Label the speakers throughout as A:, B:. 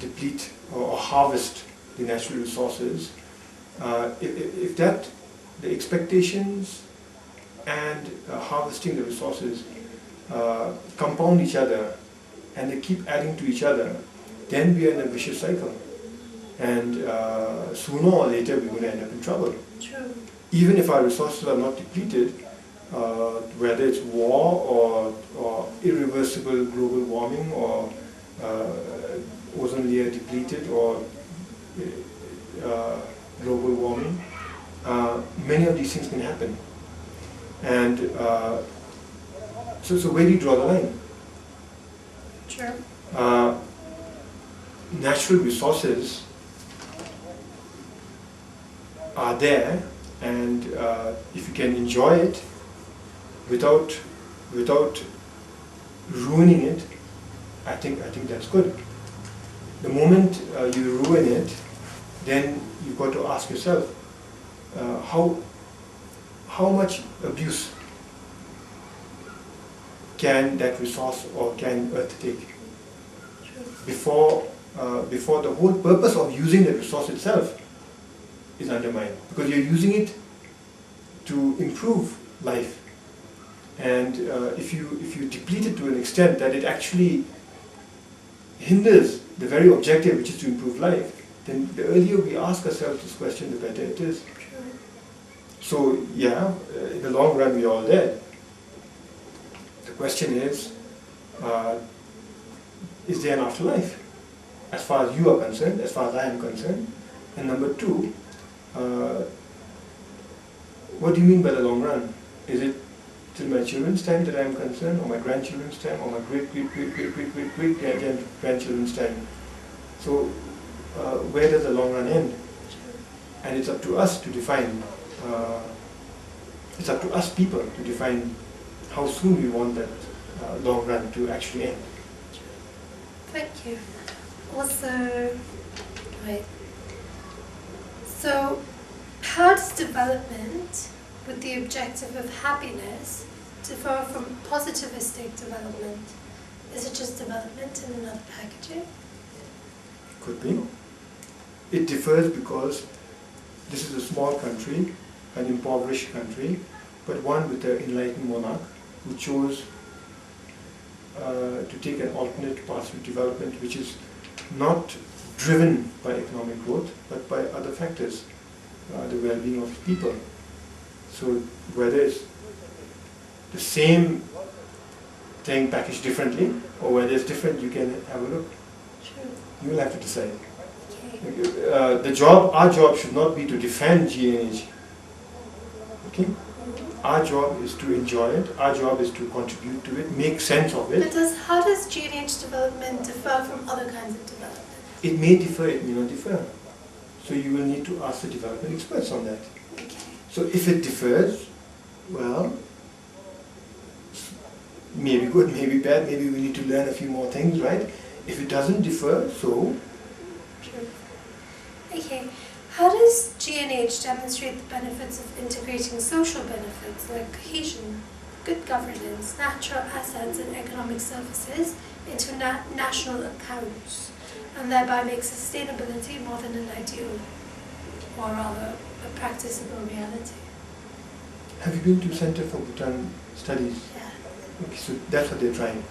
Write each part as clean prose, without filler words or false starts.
A: deplete or harvest the natural resources, if that, the expectations and harvesting the resources compound each other and they keep adding to each other, then we are in a vicious cycle. And sooner or later we're going to end up in trouble.
B: True.
A: Even if our resources are not depleted, whether it's war or irreversible global warming or ozone layer depleted or global warming, many of these things can happen. And so where do you draw the line?
B: True.
A: Natural resources are there, and if you can enjoy it without ruining it, I think that's good. The moment you ruin it, then you've got to ask yourself, how much abuse can that resource or can Earth take before the whole purpose of using the resource itself is undermined, because you're using it to improve life. And if you deplete it to an extent that it actually hinders the very objective, which is to improve life, then the earlier we ask ourselves this question, the better it is. So yeah, in the long run we're all dead. The question is there an afterlife? As far as you are concerned, as far as I am concerned. And number two, what do you mean by the long run? Is it till my children's time that I am concerned, or my grandchildren's time, or my great-great-great-great-great-grandchildren's time? So where does the long run end? And it's up to us to define, it's up to us people to define how soon we want that long run to actually end.
B: Thank you. Also, right. So, how does development with the objective of happiness differ from positivistic development? Is it just development in another packaging?
A: Could be. It differs because this is a small country, an impoverished country, but one with an enlightened monarch who chose to take an alternate path of development, which is not driven by economic growth, but by other factors, the well-being of the people. So whether it's the same thing packaged differently, or whether it's different, you can have a look.
B: Sure.
A: You will have to decide.
B: Okay.
A: Our job should not be to defend G&H. Okay? Our job is to enjoy it, our job is to contribute to it, make sense of it.
B: But how does G&H development differ from other kinds of development?
A: It may differ, it may not differ. So you will need to ask the development experts on that.
B: Okay.
A: So if it differs, well, maybe good, maybe bad, maybe we need to learn a few more things, right? If it doesn't differ, so...
B: True. Okay. How does G&H demonstrate the benefits of integrating social benefits like cohesion, good governance, natural assets and economic services into national accounts, and thereby make sustainability more than an ideal, or rather a practicable reality?
A: Have you been to Center for Bhutan Studies?
B: Yeah.
A: Okay, so that's what they're trying.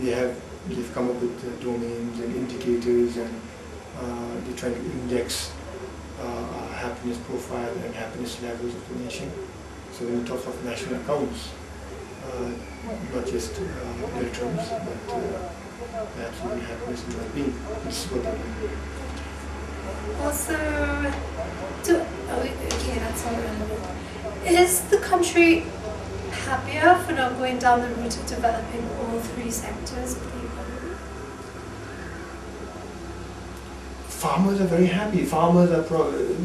A: They've come up with domains and indicators, and they're trying to index happiness profile and happiness levels of the nation. So when you talk of national accounts, not just real terms, but perhaps even happiness and well-being. This is what they're doing.
B: Also, okay, that's all relevant. Is the country happier for not going down the route of developing all three sectors of the economy?
A: Farmers are very happy. Farmers are,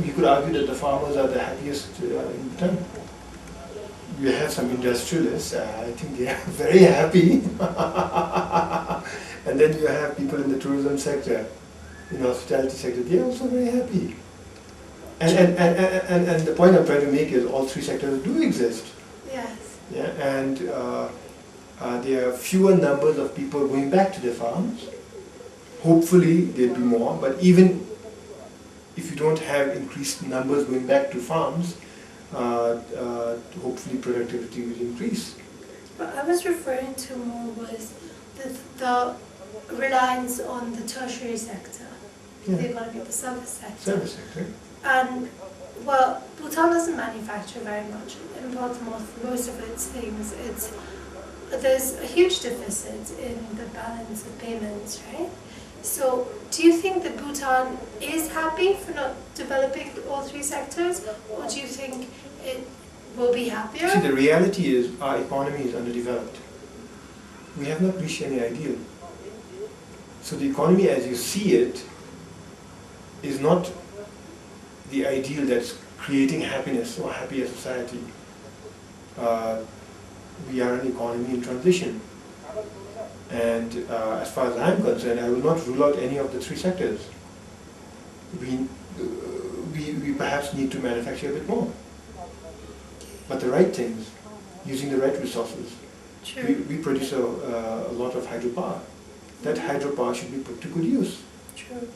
A: you could argue that the farmers are the happiest in Bhutan. You have some industrialists, I think they are very happy. And then you have people in the tourism sector, in the hospitality sector, they are also very happy. And the point I'm trying to make is all three sectors do exist.
B: Yes.
A: Yeah, and there are fewer numbers of people going back to their farms, Hopefully there'll be more, but even if you don't have increased numbers going back to farms, hopefully productivity will increase.
B: What I was referring to more was the reliance on the tertiary sector,
A: Yeah.
B: the economy, the service sector.
A: Service sector.
B: And, well, Bhutan doesn't manufacture very much, it imports most of its things. There's a huge deficit in the balance of payments, right? So, do you think that Bhutan is happy for not developing all three sectors, or do you think it will be happier?
A: See, the reality is our economy is underdeveloped. We have not reached any ideal. So the economy as you see it is not the ideal that's creating happiness or happier society. We are an economy in transition. And as far as I'm concerned, I will not rule out any of the three sectors. We perhaps need to manufacture a bit more. But the right things, using the right resources.
B: True.
A: We produce a lot of hydropower. That hydropower should be put to good use.
B: True.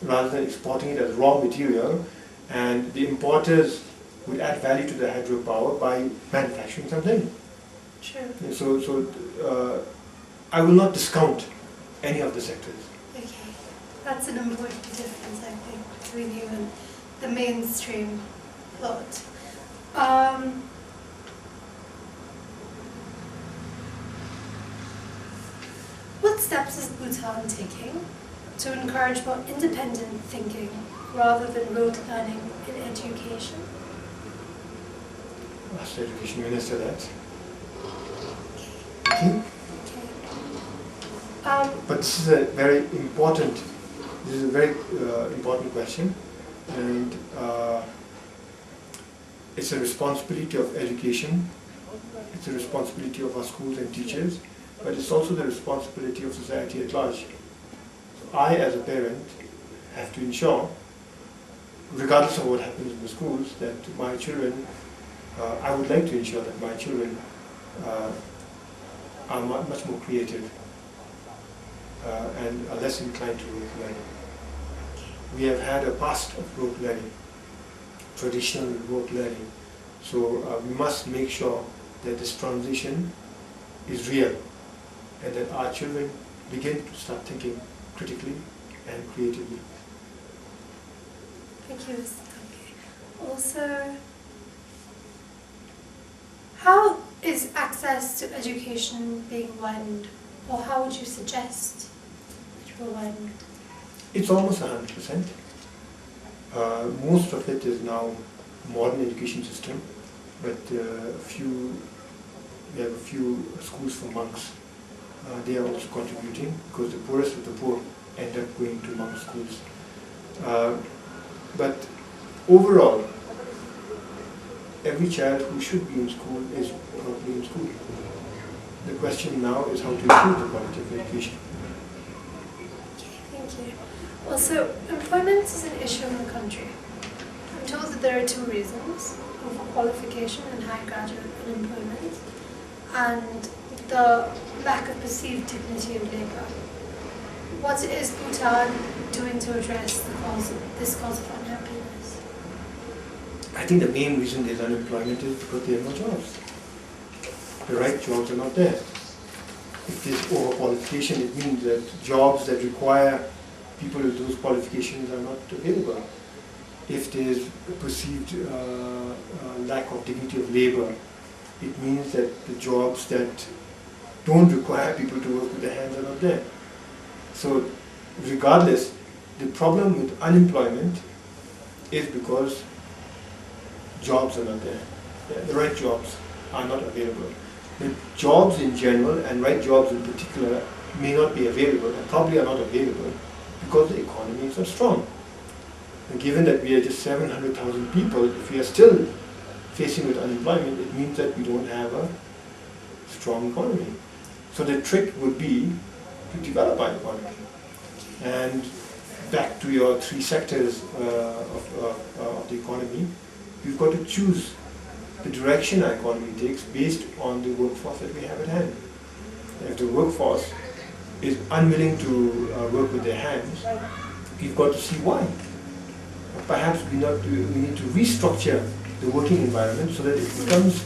A: Rather than exporting it as raw material, and the importers would add value to the hydropower by manufacturing something.
B: True.
A: And so I will not discount any of the sectors.
B: Okay. That's an important difference, I think, between you and the mainstream thought. What steps is Bhutan taking to encourage more independent thinking rather than rote learning in education?
A: Ask the Education Minister that. Okay. But this is a very important question, and it's a responsibility of education, it's a responsibility of our schools and teachers, but it's also the responsibility of society at large. So I, as a parent, have to ensure, regardless of what happens in the schools, that my children, I would like to ensure that my children are much more creative and are less inclined to rote learning. We have had a past of rote learning, traditional rote learning. So we must make sure that this transition is real and that our children begin to start thinking critically and creatively.
B: Thank you, Mr. Tanke. Also, how is access to education being widened, or how would you suggest it will widen?
A: It's almost 100%. Most of it is now modern education system, but we have a few schools for monks. They are also contributing because the poorest of the poor end up going to monk schools. But overall, every child who should be in school is probably in school. The question now is how to improve the quality of education.
B: Okay, thank you. Also, employment is an issue in the country. I'm told that there are two reasons: overqualification and high graduate unemployment, and the lack of perceived dignity of labour. What is Bhutan doing to address this cause of unhappiness?
A: I think the main reason there's unemployment is because there are no jobs. The right jobs are not there. If there's overqualification, it means that jobs that require people with those qualifications are not available. If there's a perceived lack of dignity of labour, it means that the jobs that don't require people to work with their hands are not there. So regardless, the problem with unemployment is because jobs are not there. The right jobs are not available. The jobs in general and right jobs in particular may not be available and probably are not available because the economy is not strong. And given that we are just 700,000 people, if we are still facing with unemployment, it means that we don't have a strong economy. So the trick would be to develop our economy. And back to your three sectors of the economy, we've got to choose the direction our economy takes based on the workforce that we have at hand. And if the workforce is unwilling to work with their hands, we've got to see why. Perhaps we need to restructure the working environment so that it becomes,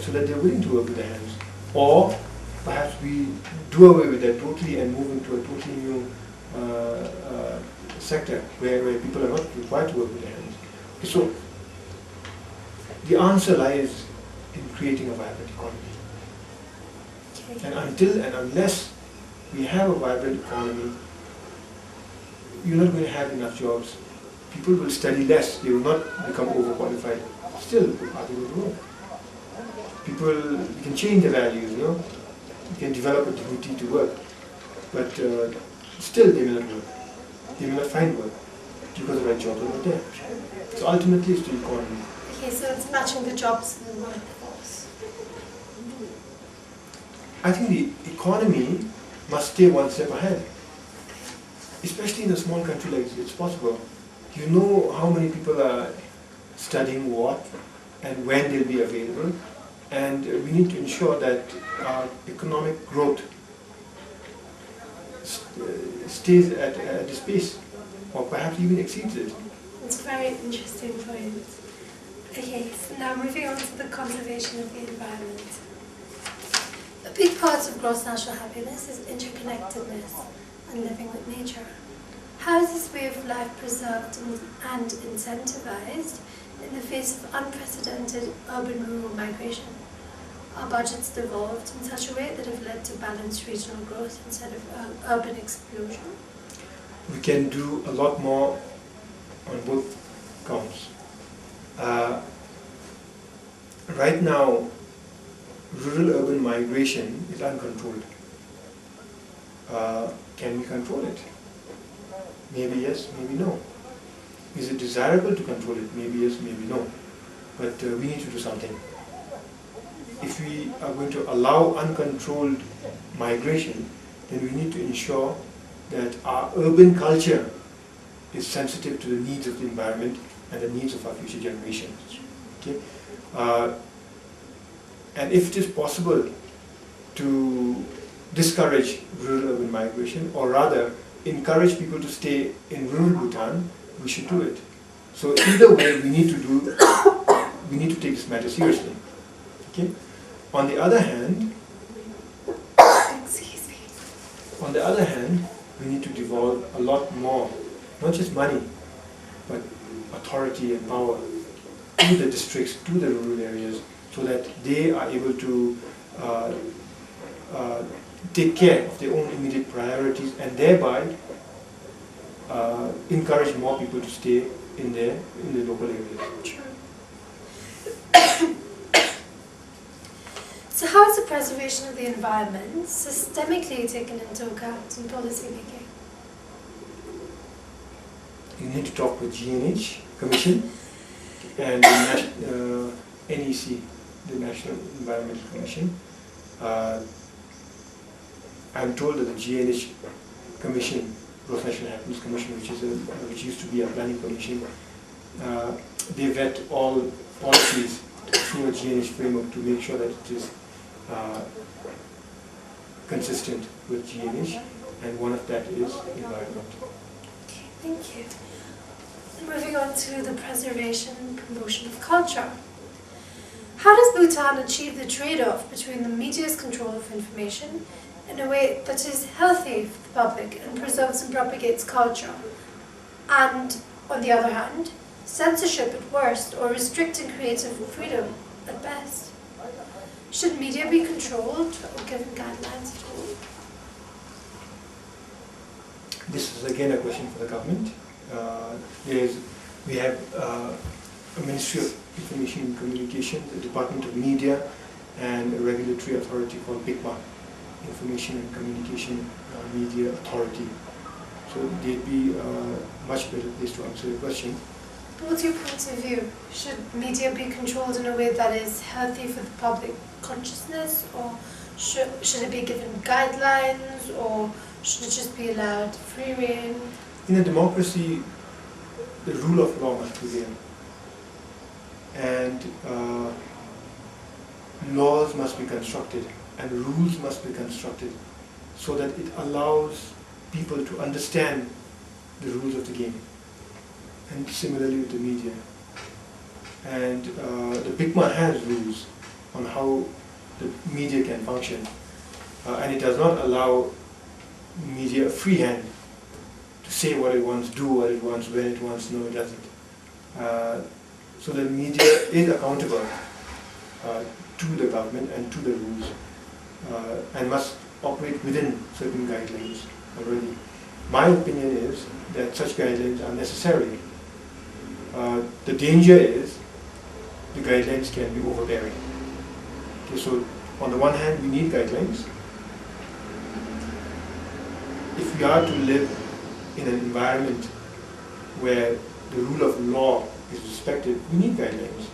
A: so that they're willing to work with their hands. Or perhaps we do away with that totally and move into a totally new sector where people are not required to work with their hands. So the answer lies in creating a vibrant economy.
B: Okay.
A: And until and unless we have a vibrant economy, you're not going to have enough jobs. People will study less, they will not become overqualified. Still, are they going to work? People can change their values, you can develop a dignity to work, but still they will not work. They will not find work because the right jobs are not there. So ultimately it's the economy.
B: Okay, so it's matching the jobs and the workforce.
A: I think the economy must stay one step ahead. Especially in a small country like this, it's possible. You know how many people are studying what and when they'll be available, and we need to ensure that our economic growth stays at this pace, or perhaps even exceeds it.
B: It's a very interesting point. Okay, so now moving on to the conservation of the environment. A big part of gross national happiness is interconnectedness and living with nature. How is this way of life preserved and incentivized in the face of unprecedented urban-rural migration? Our budgets devolved in such a way that have led to balanced regional growth instead of urban explosion.
A: We can do a lot more on both counts. Right now, rural-urban migration is uncontrolled. Can we control it? Maybe yes, maybe no. Is it desirable to control it? Maybe yes, maybe no. But we need to do something. If we are going to allow uncontrolled migration, then we need to ensure that our urban culture is sensitive to the needs of the environment and the needs of our future generations. Okay? And if it is possible to discourage rural-urban migration, or rather encourage people to stay in rural Bhutan, we should do it. So either way, we need to take this matter seriously. Okay? On the other hand, we need to devolve a lot more, not just money, but authority and power to the districts, to the rural areas, so that they are able to take care of their own immediate priorities and thereby encourage more people to stay in the local areas.
B: So how is the preservation of the environment systemically taken into account in policy making?
A: You need to talk with GNH Commission and the NEC, the National Environmental Commission. I'm told that the GNH Commission, Gross National Happiness Commission, which used to be a planning commission, they vet all policies through a GNH framework to make sure that it is consistent with GNH, and one of that is environment.
B: Okay, thank you. Moving on to the preservation and promotion of culture. How does Bhutan achieve the trade-off between the media's control of information in a way that is healthy for the public and preserves and propagates culture, and, on the other hand, censorship at worst or restricting creative freedom at best? Should media be controlled or given guidelines at all?
A: This is again a question for the government. We have a Ministry of Information and Communication, the Department of Media, and a regulatory authority called BICMA, Information and Communication Media Authority. So they'd be a much better place to answer the question.
B: What's your point of view? Should media be controlled in a way that is healthy for the public consciousness, or should it be given guidelines, or should it just be allowed free rein?
A: In a democracy, the rule of law must be there, and laws must be constructed, and rules must be constructed so that it allows people to understand the rules of the game. And similarly with the media. And the BICMA has rules on how the media can function. And it does not allow media a free hand to say what it wants, do what it wants, when it wants. No, it doesn't. So the media is accountable to the government and to the rules and must operate within certain guidelines already. My opinion is that such guidelines are necessary. The danger is the guidelines can be overbearing. Okay, so on the one hand, we need guidelines. If we are to live in an environment where the rule of law is respected, we need guidelines.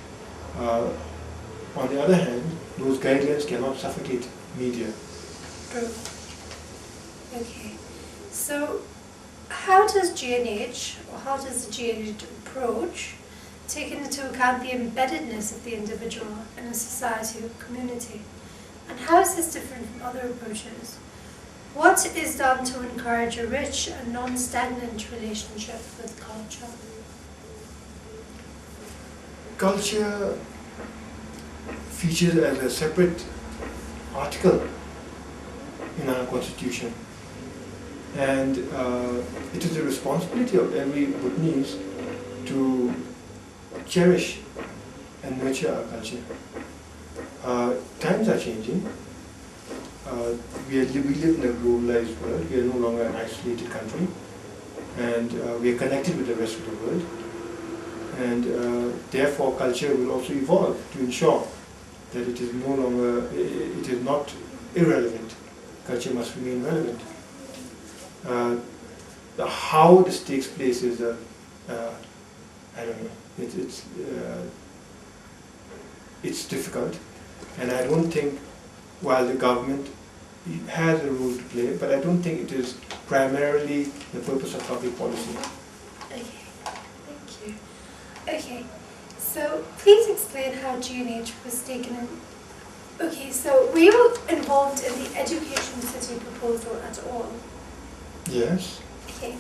A: On the other hand, those guidelines cannot suffocate media.
B: True. Okay. So, how does GNH, or how does the GNH approach, take into account the embeddedness of the individual in a society or community? And how is this different from other approaches? What is done to encourage a rich and non-stagnant relationship with culture?
A: Culture features as a separate article in our constitution, and it is the responsibility of every Bhutanese to cherish and nurture our culture. Times are changing. We live in a globalized world. We are no longer an isolated country, and we are connected with the rest of the world. And therefore, culture will also evolve to ensure that it is no longer, it is not irrelevant. Culture must remain relevant. How this takes place is I don't know. It's difficult, and I don't think, while the government has a role to play, but I don't think it is primarily the purpose of public policy.
B: Okay, thank you. Okay, so please explain how GNH was taken in. Okay, so were you involved in the Education City proposal at all?
A: Yes.
B: Okay,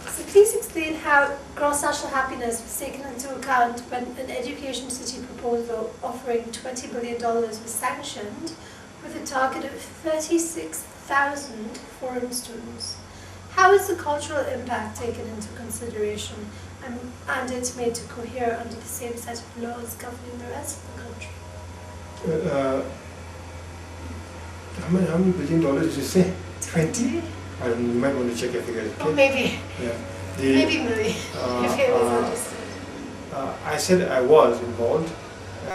B: so please explain how gross national happiness was taken into account when an Education City proposal offering $20 billion was sanctioned with a target of 36,000 foreign students. How is the cultural impact taken into consideration and it's made to cohere under the same set of laws governing the rest of the country?
A: How many $billion did you say? 20? I don't know, you might want to check your figures. Okay?
B: Oh, maybe.
A: Yeah.
B: Maybe, if it was understood.
A: I said I was involved.